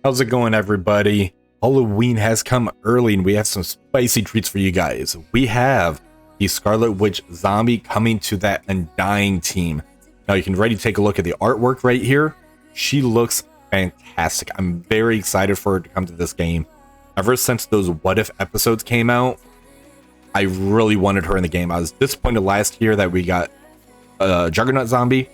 How's it going, everybody? Halloween has come early and we have some spicy treats for you guys. We have the Scarlet Witch zombie coming to that Undying team. Now you can already take a look at the artwork right here. She looks fantastic. I'm very excited for her to come to this game. Ever since those What If episodes came out, I really wanted her in the game. I was disappointed last year that we got Juggernaut zombie,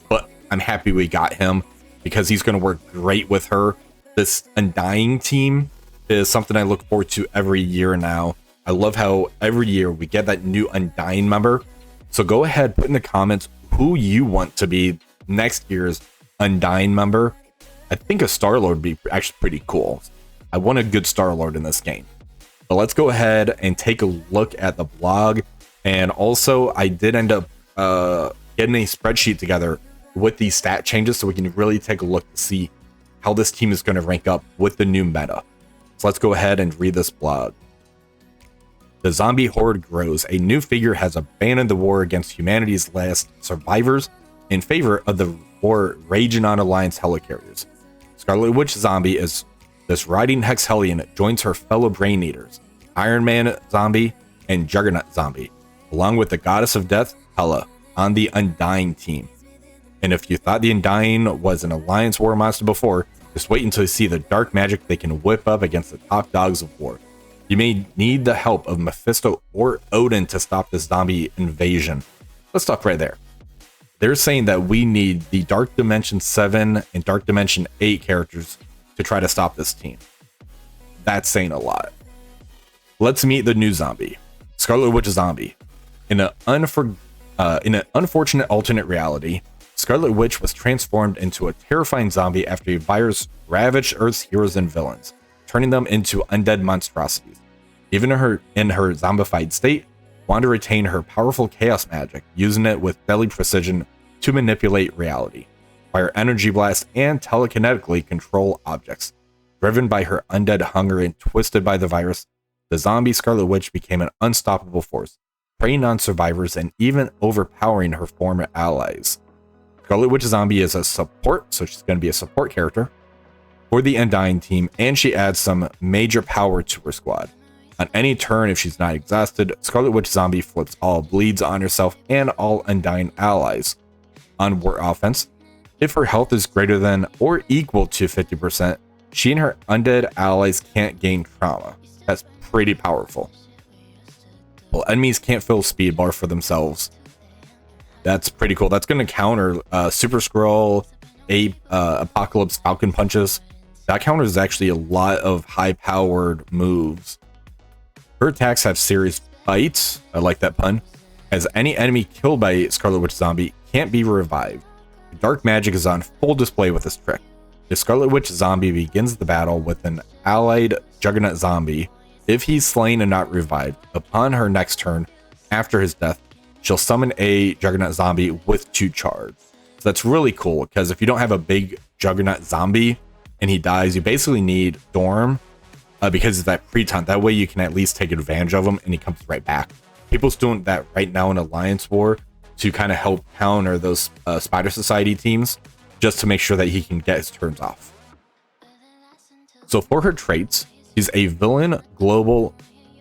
but I'm happy we got him because he's going to work great with her. This Undying team is something I look forward to every year now. I love how every year we get that new Undying member. So go ahead, put in the comments who you want to be next year's Undying member. I think a Star-Lord would be actually pretty cool. I want a good Star-Lord in this game. But let's go ahead and take a look at the blog. And also, I did end up getting a spreadsheet together with these stat changes so we can really take a look to see how this team is going to rank up with the new meta. So let's go ahead and read this blog. The zombie horde grows. A new figure has abandoned the war against humanity's last survivors in favor of the war raging on Alliance helicarriers. Scarlet Witch zombie is this riding Hex Hellion joins her fellow Brain Eaters, Iron Man zombie, and Juggernaut zombie, along with the Goddess of Death, Hela, on the Undying team. And if you thought the Undying was an Alliance war monster before, just wait until you see the dark magic they can whip up against the top dogs of war. You may need the help of Mephisto or Odin to stop this zombie invasion. Let's stop right there. They're saying that we need the Dark Dimension 7 and Dark Dimension 8 characters to try to stop this team. That's saying a lot. Let's meet the new zombie, Scarlet Witch zombie. In an unfortunate alternate reality, Scarlet Witch was transformed into a terrifying zombie after a virus ravaged Earth's heroes and villains, turning them into undead monstrosities. Even in her zombified state, Wanda retained her powerful chaos magic, using it with deadly precision to manipulate reality, fire energy blasts, and telekinetically control objects. Driven by her undead hunger and twisted by the virus, the zombie Scarlet Witch became an unstoppable force, preying on survivors and even overpowering her former allies. Scarlet Witch zombie is a support, so she's going to be a support character for the Undying team, and she adds some major power to her squad. On any turn, if she's not exhausted, Scarlet Witch zombie flips all bleeds on herself and all Undying allies. On war offense, if her health is greater than or equal to 50%, she and her undead allies can't gain trauma. That's pretty powerful. Well, enemies can't fill speed bar for themselves. That's pretty cool. That's going to counter Super Skrull, Apocalypse, Falcon punches. That counters actually a lot of high-powered moves. Her attacks have serious bites. I like that pun. As any enemy killed by Scarlet Witch zombie can't be revived. Dark magic is on full display with this trick. The Scarlet Witch zombie begins the battle with an allied Juggernaut zombie. If he's slain and not revived, upon her next turn, after his death, she'll summon a Juggernaut zombie with 2 charge. So that's really cool, because if you don't have a big Juggernaut zombie and he dies, you basically need Storm because of that pre-taunt. That way you can at least take advantage of him and he comes right back. People's doing that right now in Alliance War to kind of help counter those Spider Society teams, just to make sure that he can get his turns off. So for her traits, she's a villain, global,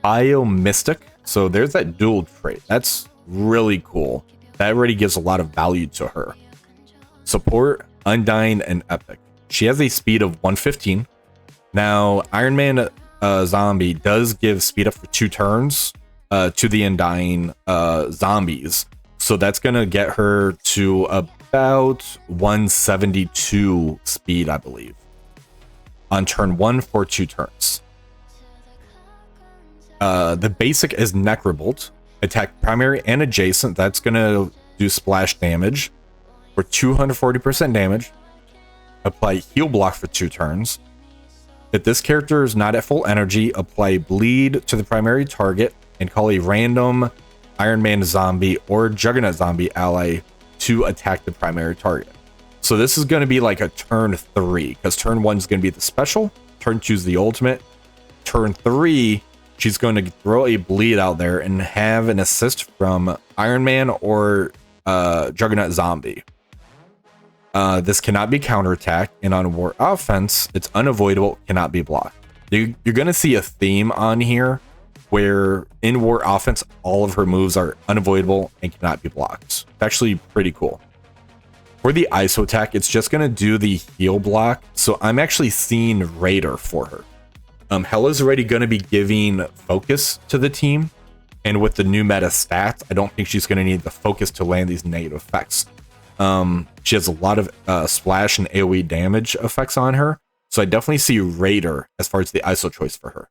biomystic. So there's that dual trait. That's really cool. That already gives a lot of value to her. Support, Undying, and Epic. She has a speed of 115. Now, Iron Man zombie does give speed up for 2 turns to the Undying zombies. So that's going to get her to about 172 speed, I believe, on turn 1 for 2 turns. The basic is Necrobolt. Attack primary and adjacent. That's going to do splash damage for 240% damage. Apply heal block for 2 turns. If this character is not at full energy, apply bleed to the primary target and call a random Iron Man zombie or Juggernaut zombie ally to attack the primary target. So this is going to be like a turn 3, because turn 1 is going to be the special, turn 2 is the ultimate, turn 3 she's going to throw a bleed out there and have an assist from Iron Man or Juggernaut zombie. This cannot be counterattacked, and on war offense, it's unavoidable, cannot be blocked. You're going to see a theme on here where in war offense, all of her moves are unavoidable and cannot be blocked. It's actually pretty cool. For the ISO attack, it's just going to do the heal block, so I'm actually seeing Raider for her. Hela's already going to be giving focus to the team, and with the new meta stats, I don't think she's going to need the focus to land these negative effects. She has a lot of splash and AoE damage effects on her, so I definitely see Raider as far as the ISO choice for her.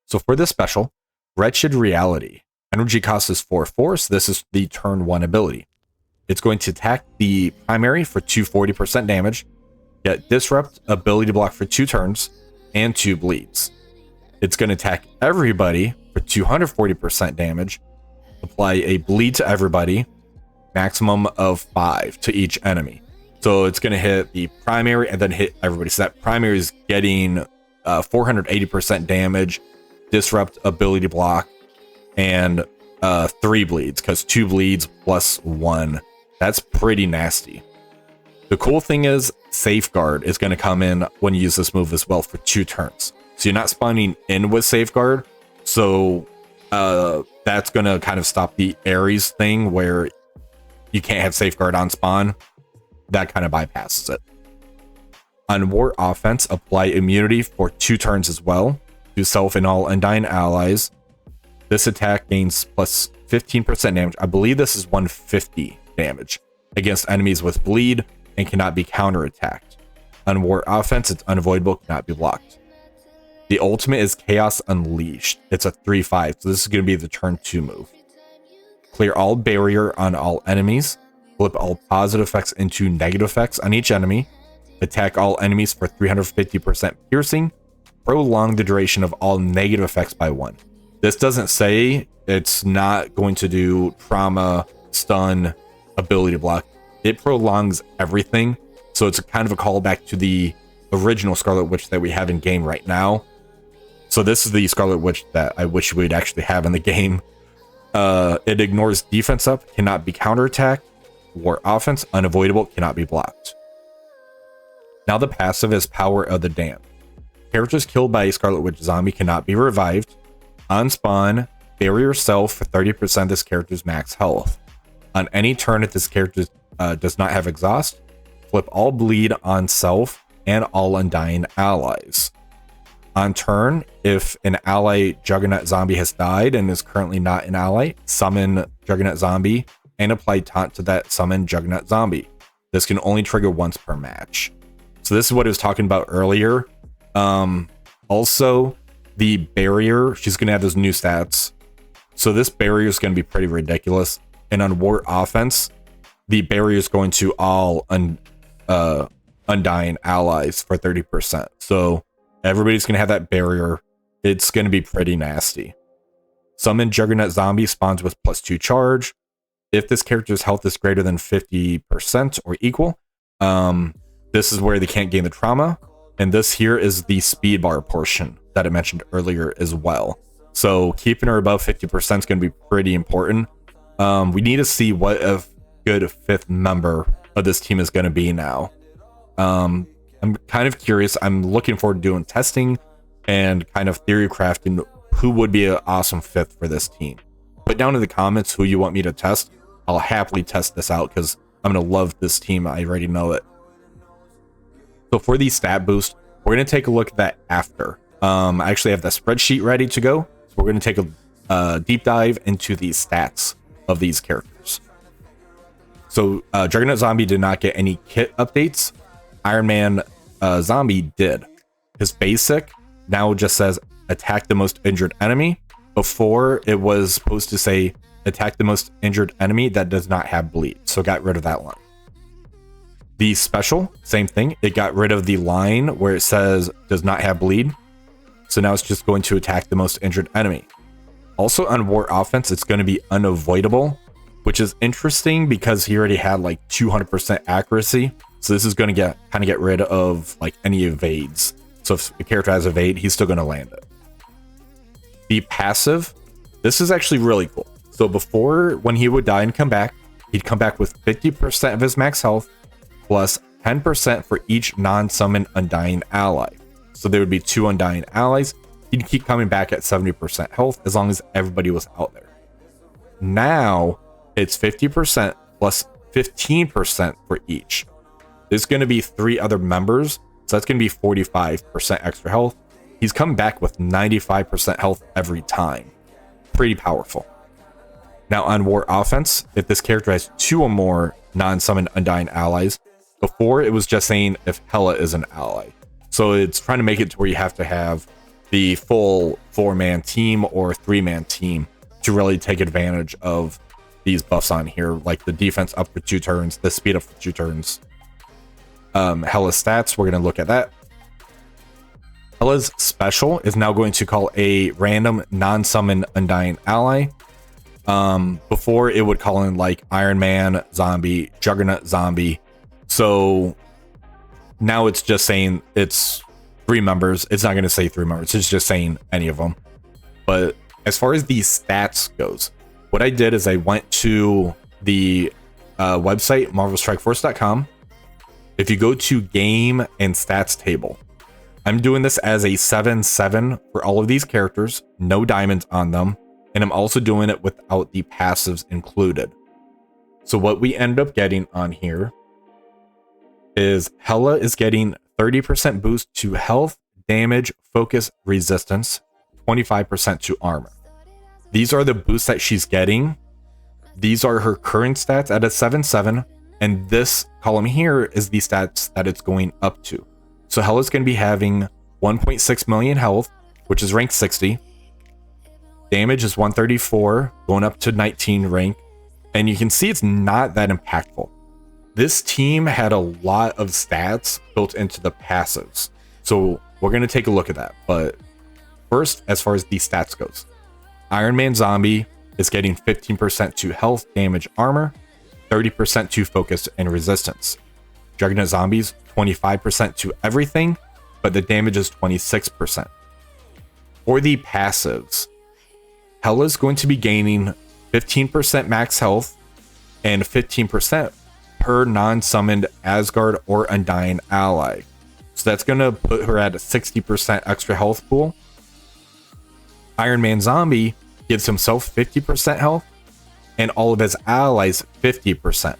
So for this special, Wretched Reality. Energy cost is 4/4, so this is the turn 1 ability. It's going to attack the primary for 240% damage, get Disrupt, ability block for 2 turns, and 2 bleeds. It's going to attack everybody for 240% damage, apply a bleed to everybody, maximum of 5 to each enemy. So it's going to hit the primary and then hit everybody. So that primary is getting 480% damage, Disrupt, ability block, and 3 bleeds, because 2 bleeds plus 1. That's pretty nasty. The cool thing is Safeguard is going to come in when you use this move as well for 2 turns. So you're not spawning in with Safeguard. So that's going to kind of stop the Ares thing where you can't have Safeguard on spawn. That kind of bypasses it. On war offense, apply immunity for 2 turns as well to self and all Undying allies. This attack gains plus 15% damage. I believe this is 150 damage against enemies with bleed and cannot be counterattacked. On war offense, it's unavoidable, cannot be blocked. The ultimate is Chaos Unleashed. It's a 3/5, so this is going to be the turn 2 move. Clear all barrier on all enemies. Flip all positive effects into negative effects on each enemy. Attack all enemies for 350% piercing. Prolong the duration of all negative effects by 1. This doesn't say it's not going to do trauma, stun, ability block. It prolongs everything, so it's kind of a callback to the original Scarlet Witch that we have in game right now. So this is the Scarlet Witch that I wish we'd actually have in the game. It ignores defense up, cannot be counterattacked. War offense, unavoidable, cannot be blocked. Now the passive is Power of the Damned. Characters killed by a Scarlet Witch zombie cannot be revived. On spawn, bury yourself for 30% of this character's max health. On any turn, if this character does not have exhaust, flip all bleed on self and all Undying allies. On turn, if an ally Juggernaut zombie has died and is currently not an ally, summon Juggernaut zombie and apply taunt to that summoned Juggernaut zombie. This can only trigger once per match. So this is what I was talking about earlier. Also, the barrier, she's going to have those new stats. So this barrier is going to be pretty ridiculous. And on war offense, the barrier is going to all Undying allies for 30%. So everybody's going to have that barrier. It's going to be pretty nasty. Summon Juggernaut zombie spawns with +2 charge. If this character's health is greater than 50% or equal, this is where they can't gain the trauma. And this here is the speed bar portion that I mentioned earlier as well. So keeping her above 50% is going to be pretty important. We need to see what a good 5th member of this team is going to be now. I'm kind of curious. I'm looking forward to doing testing and kind of theory crafting who would be an awesome 5th for this team. Put down in the comments who you want me to test. I'll happily test this out because I'm going to love this team. I already know it. So for the stat boost, we're going to take a look at that after. I actually have the spreadsheet ready to go. So we're going to take a deep dive into the stats of these characters. So Juggernaut Zombie did not get any kit updates. Iron Man Zombie did. His basic now just says attack the most injured enemy. Before it was supposed to say attack the most injured enemy that does not have bleed. So got rid of that line. The special, same thing. It got rid of the line where it says does not have bleed. So now it's just going to attack the most injured enemy. Also on war offense, it's going to be unavoidable, which is interesting because he already had like 200% accuracy. So this is going to kind of get rid of like any evades. So if a character has evade, he's still going to land it. The passive, this is actually really cool. So before, when he would die and come back, he'd come back with 50% of his max health plus 10% for each non-summon Undying ally. So there would be 2 Undying allies. He'd keep coming back at 70% health as long as everybody was out there. Now it's 50% plus 15% for each. There's going to be 3 other members, so that's going to be 45% extra health. He's coming back with 95% health every time. Pretty powerful. Now on War Offense, if this character has 2 or more non-summoned Undying allies, before it was just saying if Hela is an ally. So it's trying to make it to where you have to have the full 4-man team or 3-man team to really take advantage of these buffs on here, like the defense up for 2 turns, the speed up for 2 turns. Hela's stats, we're going to look at that. Hela's special is now going to call a random non-summon Undying ally. Before it would call in like Iron Man zombie, Juggernaut zombie. So now it's just saying it's 3 members. It's not going to say 3 members. It's just saying any of them. But as far as these stats goes, what I did is I went to the website, marvelstrikeforce.com. If you go to game and stats table, I'm doing this as a 7/7 for all of these characters, no diamonds on them, and I'm also doing it without the passives included. So what we end up getting on here is Hela is getting 30% boost to health, damage, focus, resistance, 25% to armor. These are the boosts that she's getting. These are her current stats at a 7/7, and this column here is the stats that it's going up to. So Hela's going to be having 1.6 million health, which is rank 60. Damage is 134, going up to 19 rank. And you can see it's not that impactful. This team had a lot of stats built into the passives. So we're going to take a look at that. But first, as far as the stats goes, Iron Man Zombie is getting 15% to health, damage, armor, 30% to focus and resistance. Juggernaut Zombies, 25% to everything, but the damage is 26%. For the passives, Hela's going to be gaining 15% max health and 15% per non-summoned Asgard or Undying ally. So that's going to put her at a 60% extra health pool. Iron Man Zombie gives himself 50% health and all of his allies 50%.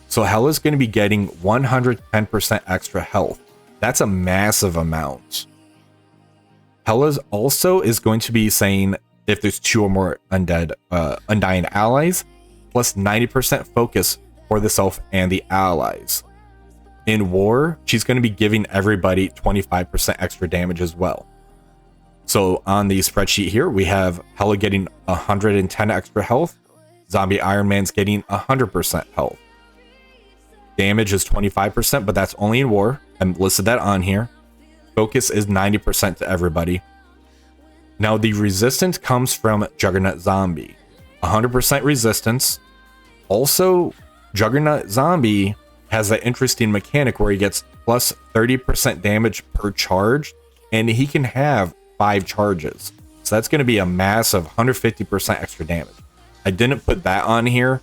So Hela's going to be getting 110% extra health. That's a massive amount. Hela's also is going to be saying if there's 2 or more Undying allies, plus 90% focus for the self and the allies. In war, she's going to be giving everybody 25% extra damage as well. So on the spreadsheet here, we have Hela getting 110 extra health. Zombie Iron Man's getting 100% health. Damage is 25%, but that's only in war. I listed that on here. Focus is 90% to everybody. Now the resistance comes from Juggernaut Zombie. 100% resistance. Also, Juggernaut Zombie has that interesting mechanic where he gets plus 30% damage per charge, and he can have 5 charges. So that's going to be a massive 150% extra damage. I didn't put that on here,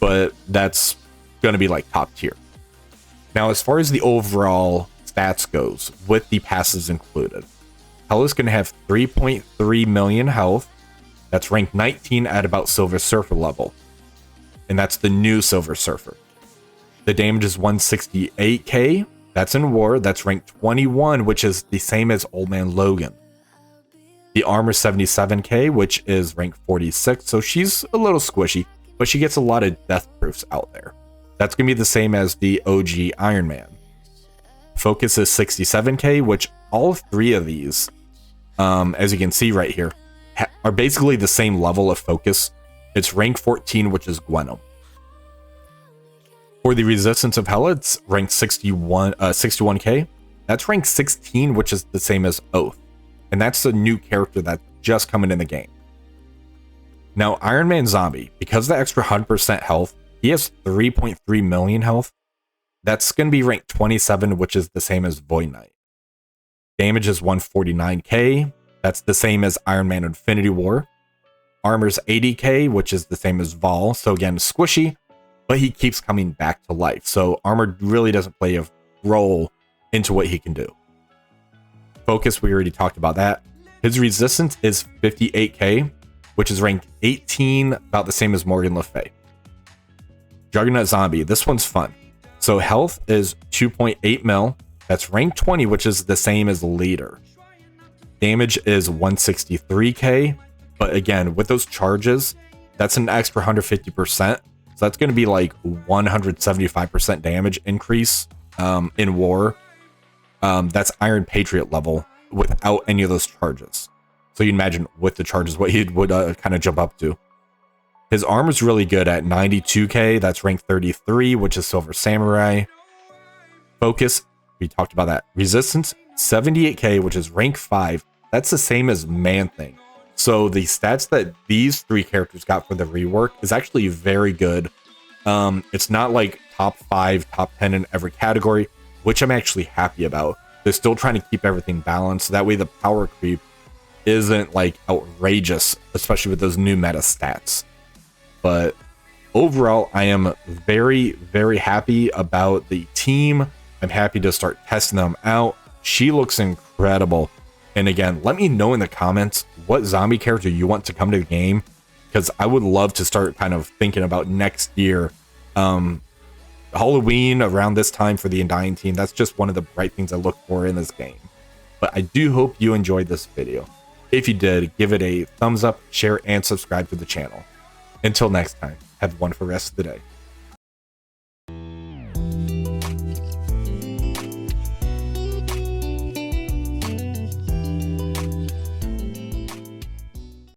but that's going to be like top tier. Now, as far as the overall stats goes, with the passives included, Hela's going to have 3.3 million health. That's rank 19 at about Silver Surfer level. And that's the new Silver Surfer. The damage is 168k. That's in war. That's rank 21, which is the same as Old Man Logan. The armor 77k, which is rank 46. So she's a little squishy, but she gets a lot of death proofs out there. That's going to be the same as the OG Iron Man. Focus is 67k, which all 3 of these, as you can see right here, are basically the same level of focus. It's rank 14, which is Gwenum. For the resistance of Hela, it's rank 61k. That's rank 16, which is the same as Oath. And that's the new character that's just coming in the game. Now, Iron Man Zombie, because of the extra 100% health, he has 3.3 million health. That's going to be rank 27, which is the same as Void Knight. Damage is 149k. That's the same as Iron Man Infinity War. Armor's 80k, which is the same as Vol. So again, squishy, but he keeps coming back to life. So armor really doesn't play a role into what he can do. Focus, we already talked about that. His resistance is 58k, which is ranked 18, about the same as Morgan Le Fay. Juggernaut Zombie, this one's fun. So health is 2.8 mil. That's rank 20, which is the same as leader. Damage is 163k, but again, with those charges, that's an extra 150%. So that's going to be like 175% damage increase in war. That's Iron Patriot level without any of those charges. So you imagine with the charges what he would kind of jump up to. His armor is really good at 92k. That's rank 33, which is Silver Samurai. Focus, we talked about that. Resistance, 78k, which is rank 5. That's the same as Man-Thing. So the stats that these three characters got for the rework is actually very good. It's not like top 5, top 10 in every category, which I'm actually happy about. They're still trying to keep everything balanced. So that way the power creep isn't like outrageous, especially with those new meta stats. But overall, I am very, very happy about the team. I'm happy to start testing them out. She looks incredible. And again, let me know in the comments what zombie character you want to come to the game, because I would love to start kind of thinking about next year. Halloween around this time for the Undying team, that's just one of the bright things I look for in this game. But I do hope you enjoyed this video. If you did, give it a thumbs up, share, and subscribe to the channel. Until next time, have a wonderful rest of the day.